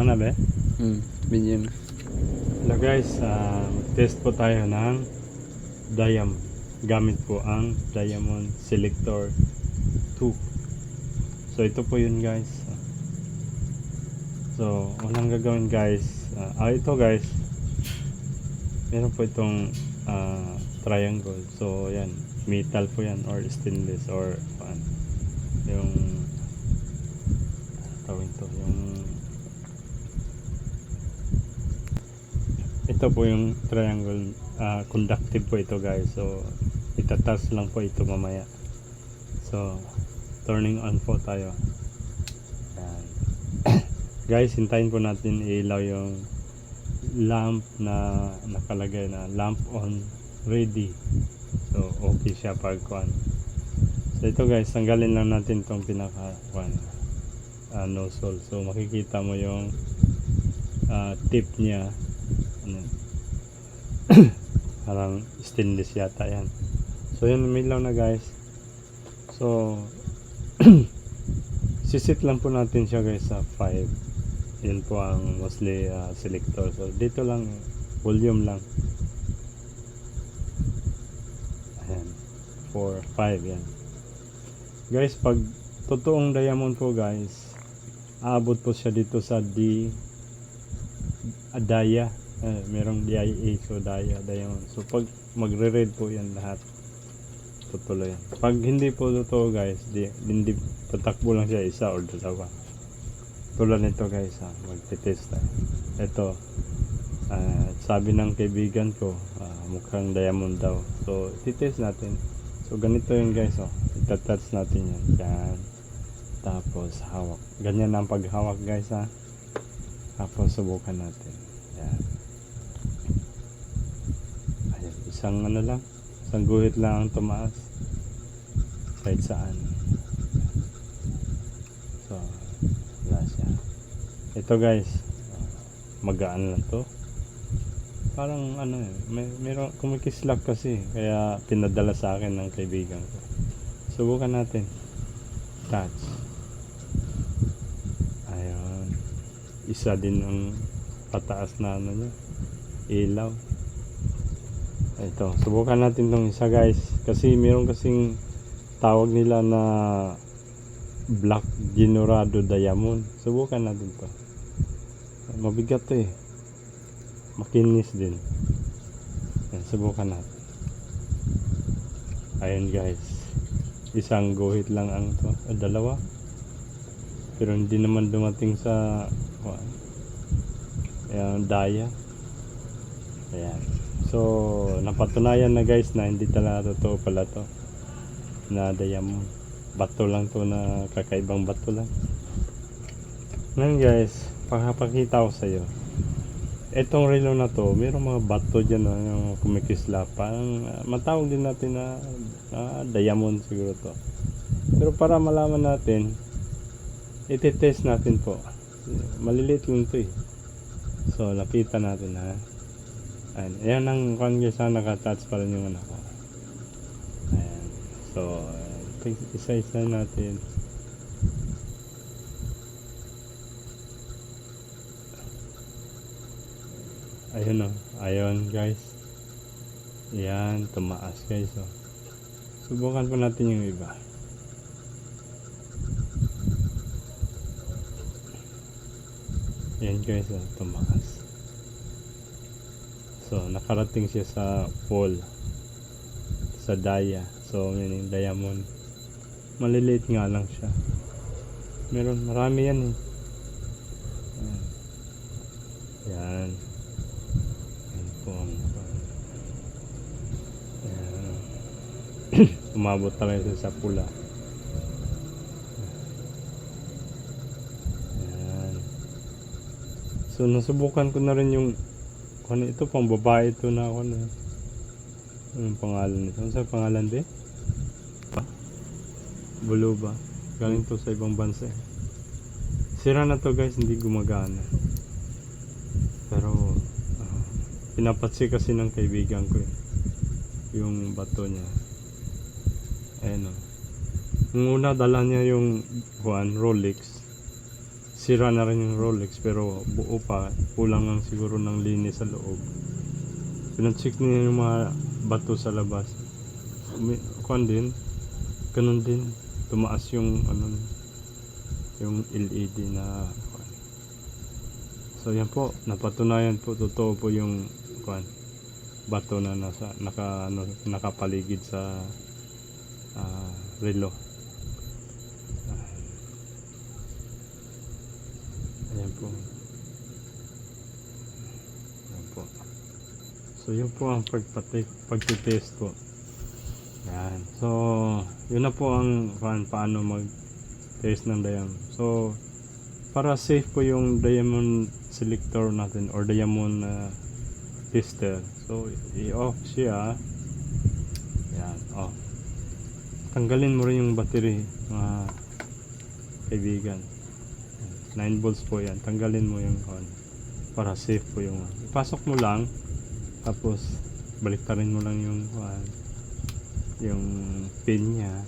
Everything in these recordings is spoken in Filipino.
Mana ba? Binyan. Hello guys, test po tayo ng diamond. Gamit po ang Diamond Selector 2. So ito po yun guys. So unang gagawin guys, ito guys, meron po itong triangle. So yan, metal po yan or stainless or yung tawag ito, yung ito po yung triangle, conductive po ito guys. So itatas lang po ito mamaya. So turning on po tayo. Yan. Guys, hintayin po natin ilaw yung lamp na nakalagay na lamp on ready. So okay siya pag kuan. So ito guys, tanggalin lang natin tong pinaka kuan, nozzle. So makikita mo yung tip niya, parang stainless yata yan. So yun, umilaw na guys. So sisit lang po natin siya guys sa 5. Yun po ang mostly selector. So dito lang, volume lang. Ayan, 4, 5 yan guys. Pag totoong diamond po guys, aabot po siya dito sa dia. Merong DIA, so diamond. So pag magre-red po yan lahat, tutuloy yan. Pag hindi po totoo guys, hindi tatakbo lang siya isa or dalawa. Tulad nito guys, magte-test tayo. Ito, sabi ng kaibigan ko, mukhang diamond daw. So titest natin. So ganito yun guys, itatouch natin yan dyan, tapos hawak, ganyan ang paghawak guys tapos subukan natin yan. Ayan, isang lang, isang guhit lang ang tumaas kahit saan. So wala siya. Ito guys, magaan lang to, parang meron kumikislap kasi, kaya pinadala sa akin ng kaibigan ko. Subukan natin. Touch. Ayun. Isa din ang pataas na niya, ilaw. Ito, subukan natin tong isa guys, kasi meron kasing tawag nila na black Ginorado diamond. Subukan natin to. Mabigat to makinis din. Yan, subukan natin. Ayun guys, isang guhit lang ang to, dalawa, pero hindi naman dumating sa daya. Ayan. So napatunayan na guys na hindi talaga totoo pala to na diamond. Bato lang to, na kakaibang bato lang. Ngayon guys, pakapakita ko sa iyo. Etong relo na to, mayroong mga bato dyan yung kumikislap. Parang matawag din natin na diamond siguro to. Pero para malaman natin, iti-test natin po. Maliliit lang to So lapitan natin ayan ang kung guys, naka-touch pa rin yung anak ko. Ayan. So isa-isa natin. Ayun ayun guys, yan, tumaas guys. Subukan po natin yung iba. Yan guys, tumaas. So nakarating siya sa pole, sa dia. So meaning diamond. Maliliit nga lang siya. Marami yan yan. Umabot talaga sa pula. Ayan. So nasubukan ko na rin yung ito, pang babae ito na anong pangalan nito? Ano sa pangalan din? Blue ba? Galing to sa ibang bansa. Sira na to guys, hindi gumagana. Pero pinapatsi kasi ng kaibigan ko yung bato niya. Ayan Nung una dala niya yung Rolex sira na rin yung Rolex pero buo pa, kulang lang siguro ng linis sa loob. Pinacheck niya yung mga bato sa labas. Kuan din, ganun din, tumaas yung ano, yung LED na kuan. So yan po, napatunayan po, totoo po yung kuan, bato na nasa nakapaligid sa relo. Ayan po. Ayan po. So yun po ang pagtitest po. Yan. So yun na po ang paano mag-test ng diamond. So para safe po yung diamond selector natin or diamond tester. So i-off siya. Yan, off. Tanggalin mo rin yung battery, mga kaibigan. 9 volts po yan. Tanggalin mo yung on para safe po yung ipasok mo lang, tapos baliktarin mo lang yung pin niya,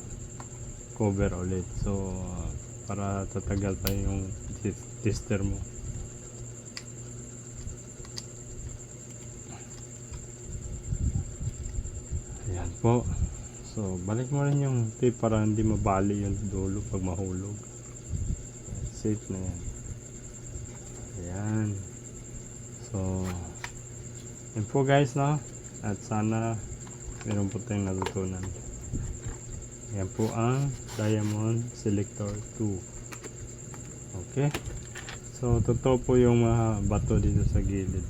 cover ulit. So para tatagal pa yung tester mo. Ayan po. So balik mo rin yung tape para hindi mabali yung dulo pag mahulog. Safe na yan. Ayan. So yun po guys, no? At sana meron po tayong natutunan. Yan po ang Diamond Selector 2. Okay. So totoo po yung mga bato dito sa gilid.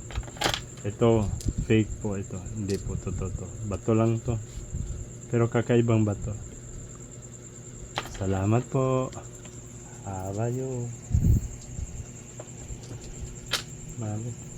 Ito fake po ito. Hindi po totoo to. Bato lang to. Pero kakaibang bato. Salamat po. How are you? Mami.